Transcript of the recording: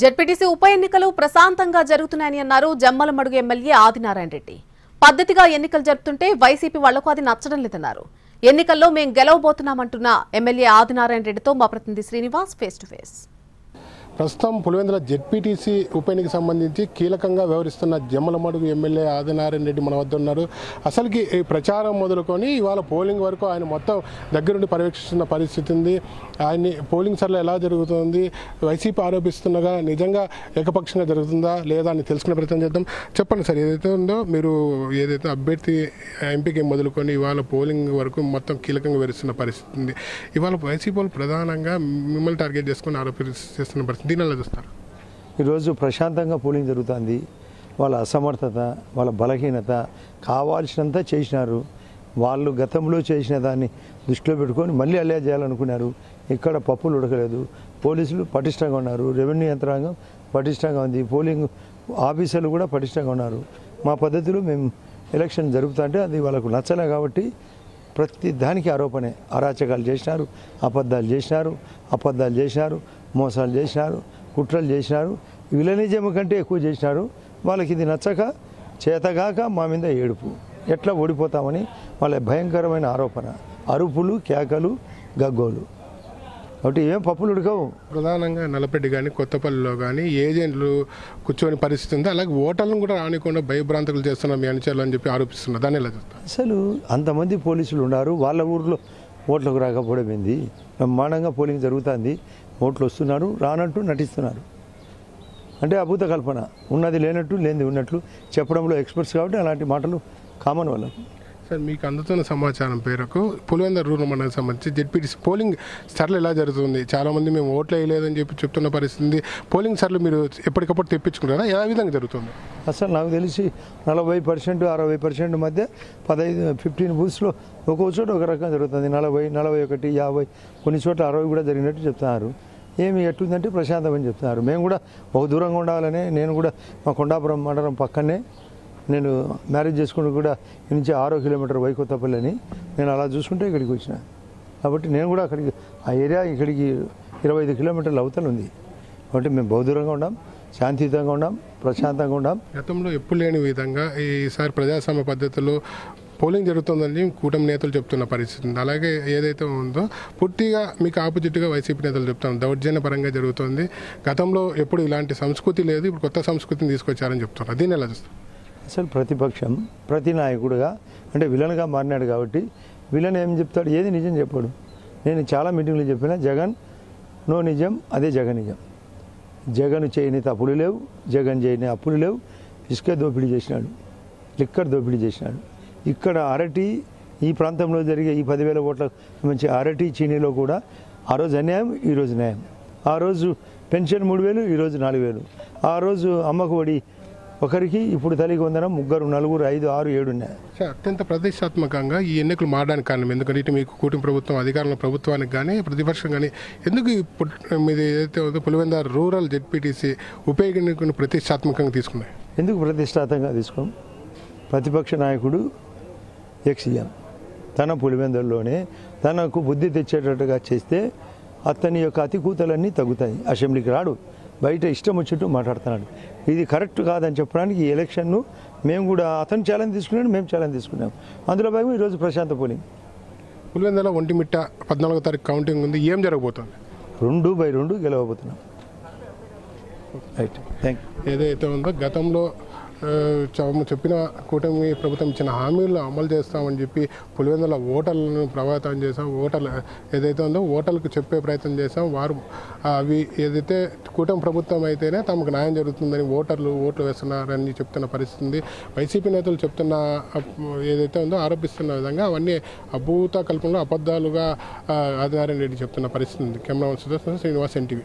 ZPTC ఉప ఎన్నికలు ప్రశాంతంగా జరుగుతున్నాయని అన్నారు జమ్మలమడుగు ఎమ్మెల్యే ఆదినారాయణ రెడ్డి. పద్ధతిగా ఎన్నికలు జరుపుతుంటే వైసీపీ వాళ్లకు అది నచ్చడం లేదన్నారు. ఎన్నికల్లో మేం గెలవబోతున్నామంటున్న ఎమ్మెల్యే ఆదినారాయణ రెడ్డితో మా ప్రతినిధి శ్రీనివాస్ ఫేస్ టు ఫేస్. ప్రస్తుతం పులివెందుల జెడ్పీటీసీ ఉప ఎన్నికకు సంబంధించి కీలకంగా వ్యవహరిస్తున్న జమ్మలమడుగు ఎమ్మెల్యే ఆదినారాయణ రెడ్డి మన వద్ద ఉన్నారు. అసలుకి ఈ ప్రచారం మొదలుకొని ఇవాళ పోలింగ్ వరకు ఆయన మొత్తం దగ్గరుండి పర్యవేక్షిస్తున్న పరిస్థితి ఉంది. ఆయన్ని పోలింగ్ సర్లు ఎలా జరుగుతుంది, వైసీపీ ఆరోపిస్తుండగా నిజంగా ఏకపక్షంగా జరుగుతుందా లేదా అని తెలుసుకునే ప్రయత్నం చేద్దాం. చెప్పండి సార్, ఏదైతే ఉందో మీరు ఏదైతే అభ్యర్థి ఎంపీకి మొదలుకొని ఇవాళ పోలింగ్ వరకు మొత్తం కీలకంగా వ్యవహరిస్తున్న పరిస్థితి ఉంది. ఇవాళ వైసీపీ వాళ్ళు ప్రధానంగా మిమ్మల్ని టార్గెట్ చేసుకొని ఆరోపిస్తున్న పరిస్థితి దీనిలో చూస్తారు. ఈరోజు ప్రశాంతంగా పోలింగ్ జరుగుతుంది. వాళ్ళ అసమర్థత, వాళ్ళ బలహీనత కావాల్సినంత చేసినారు. వాళ్ళు గతంలో చేసిన దాన్ని దృష్టిలో పెట్టుకొని మళ్ళీ అల్లే చేయాలనుకున్నారు. ఇక్కడ పప్పులు ఉడకలేదు. పోలీసులు పటిష్టంగా ఉన్నారు, రెవెన్యూ యంత్రాంగం పటిష్టంగా ఉంది, పోలింగ్ ఆఫీసర్లు కూడా పటిష్టంగా ఉన్నారు. మా పద్ధతిలో మేము ఎలక్షన్ జరుపుతుంటే అది వాళ్ళకు నచ్చలే కాబట్టి ప్రతి దానికి ఆరోపణే. అరాచకాలు చేసినారు, అబద్ధాలు చేసినారు, మోసాలు చేసినారు, కుట్రలు చేసినారు. విలనిజం కంటే ఎక్కువ చేసినారు. వాళ్ళకి ఇది నచ్చక చేతగాక మా మీద ఏడుపు, ఎట్లా ఓడిపోతామని వాళ్ళ భయంకరమైన ఆరోపణ. అరుపులు, కేకలు, గగ్గోలు. కాబట్టి ఏం పప్పులు ఉడకవు. ప్రధానంగా నల్లపెట్టి కానీ కొత్తపల్లిలో కానీ ఏజెంట్లు కూర్చొని పరిస్థితి ఉంది. అలాగే ఓటర్లను కూడా రానికుండా భయభ్రాంతులు చేస్తున్నారు మీ అనుచరులు అని చెప్పి ఆరోపిస్తున్నారు. దాన్ని ఎలా చూస్తారు? అసలు అంతమంది పోలీసులు ఉన్నారు, వాళ్ళ ఊర్లో ఓట్లకు రాకపోవడం ఏంది? బ్రహ్మాండంగా పోలింగ్ జరుగుతుంది, ఓట్లు వస్తున్నారు, రానట్టు నటిస్తున్నారు. అంటే అభూత కల్పన, ఉన్నది లేనట్టు లేనిది ఉన్నట్లు చెప్పడంలో ఎక్స్పర్ట్స్ కాబట్టి అలాంటి మాటలు కామన్ వాళ్ళకు. సార్, మీకు అందుతున్న సమాచారం పేరుకు పులివెందుల రూరల్ మండలానికి సంబంధించి జెడ్పీటీసీ పోలింగ్ సర్లు ఎలా జరుగుతుంది? చాలామంది మేము ఓట్లు వేయలేదని చెప్పి చెప్తున్న పరిస్థితి. పోలింగ్ సర్లు మీరు ఎప్పటికప్పుడు తెప్పించుకుంటారా? ఏ విధంగా జరుగుతుంది? అసలు నాకు తెలిసి 40%, 60% మధ్య 15 బూత్స్లో ఒక్కో చోట ఒక రకంగా జరుగుతుంది. 40, 41, 50, కొన్ని చోట్ల 60 కూడా జరిగినట్టు చెప్తున్నారు. ఏమి ఎట్లుందంటే ప్రశాంతమని చెప్తున్నారు. మేము కూడా ఒక దూరంగా ఉండాలని, నేను కూడా మా కొండాపురం మండలం పక్కనే నేను మ్యారేజ్ చేసుకుంటూ కూడా నుంచి 6 కిలోమీటర్ వైకొత్తపల్లి అని నేను అలా చూసుకుంటే ఇక్కడికి వచ్చిన. కాబట్టి నేను కూడా అక్కడికి ఆ ఏరియా ఇక్కడికి 25 కిలోమీటర్ల అవతల ఉంది. కాబట్టి మేము బహుదూరంగా ఉన్నాం, శాంతియుతంగా ఉన్నాం, ప్రశాంతంగా ఉన్నాం. గతంలో ఎప్పుడు లేని విధంగా ఈసారి ప్రజాస్వామ్య పద్ధతిలో పోలింగ్ జరుగుతుందని కూటమి నేతలు చెప్తున్న పరిస్థితి ఉంది. అలాగే ఏదైతే ఉందో పూర్తిగా మీకు ఆపోజిట్గా వైసీపీ నేతలు చెప్తున్నారు, దౌర్జన్య పరంగా జరుగుతుంది. గతంలో ఎప్పుడు ఇలాంటి సంస్కృతి లేదు, ఇప్పుడు కొత్త సంస్కృతిని తీసుకొచ్చారని చెప్తున్నారు. దీన్ని ఎలా చూస్తారు? అసలు ప్రతిపక్షం ప్రతి నాయకుడుగా అంటే విలన్గా మారినాడు కాబట్టి విలన్ ఏం చెప్తాడు, ఏది నిజం చెప్పాడు. నేను చాలా మీటింగ్లు చెప్పిన, జగన్ నో నిజం, అదే జగన్ నిజం. జగన్ చేయని తప్పులు లేవు, జగన్ చేయని అప్పులు లేవు. ఇసుక దోపిడీ చేసినాడు, లిక్కర్ దోపిడీ చేసినాడు. ఇక్కడ అరటి ఈ ప్రాంతంలో జరిగే ఈ 10,000 ఓట్ల మంచి అరటి చీనీలో కూడా ఆ రోజు అన్యాయం, ఈరోజు న్యాయం. ఆ రోజు పెన్షన్ 3,000, ఈరోజు 4,000. ఆ రోజు అమ్మకు ఒడి ఒకరికి, ఇప్పుడు తల్లికి వందనం, 3, 4, 5, 6, 7 ఉన్నాయి. అత్యంత ప్రతిష్టాత్మకంగా ఈ ఎన్నికలు మారడానికి కారణం ఎందుకంటే ఇటు మీకు కూటమి ప్రభుత్వం అధికారంలో ప్రభుత్వానికి కానీ ప్రతిపక్షం కానీ ఎందుకు మీది ఏదైతే ఉందో పులివెందుల రూరల్ జెడ్పీటీసీ ఉప ఎన్నికను ప్రతిష్టాత్మకంగా తీసుకున్నాయి? ఎందుకు ప్రతిష్టాత్మకంగా తీసుకోం? ప్రతిపక్ష నాయకుడు ఎక్స్-సీఎం తన పులివెందుల్లోనే తనకు బుద్ధి తెచ్చేటట్టుగా చేస్తే అతని యొక్క అతికూతలన్నీ తగ్గుతాయి. అసెంబ్లీకి రాడు, బయట ఇష్టం వచ్చినట్టు మాట్లాడుతున్నాడు. ఇది కరెక్ట్ కాదని చెప్పడానికి ఈ ఎలక్షన్ను మేము కూడా అతను ఛాలెంజ్ తీసుకున్నాడు, మేము ఛాలెంజ్ తీసుకున్నాం. అందులో భాగం ఈరోజు ప్రశాంత పోలింగ్. పులివెందుల ఒంటిమిట్ట 14వ తారీఖు కౌంటింగ్ ఉంది, ఏం జరగబోతుంది? 2/2 గెలవబోతున్నాం. Right, thank you. ఏదైతే ఉందో గతంలో చెప్పిన కూటమి ప్రభుత్వం ఇచ్చిన హామీలను అమలు చేస్తామని చెప్పి పులివెందుల ఓటర్లను ప్రభావితం చేసాం. ఓటర్లు ఏదైతే ఉందో ఓటర్లకు చెప్పే ప్రయత్నం చేసాం. వారు అవి ఏదైతే కూటమి ప్రభుత్వం అయితేనే తమకు న్యాయం జరుగుతుందని ఓట్లు వేస్తున్నారని చెప్తున్న పరిస్థితి ఉంది. వైసీపీ నేతలు చెప్తున్న ఏదైతే ఉందో ఆరోపిస్తున్న విధంగా అవన్నీ అభూత కల్పనలో అబద్ధాలుగా ఆదినారాయణ రెడ్డి చెప్తున్న పరిస్థితి ఉంది. Cameraman Sudarshan, Srinivas, NTV.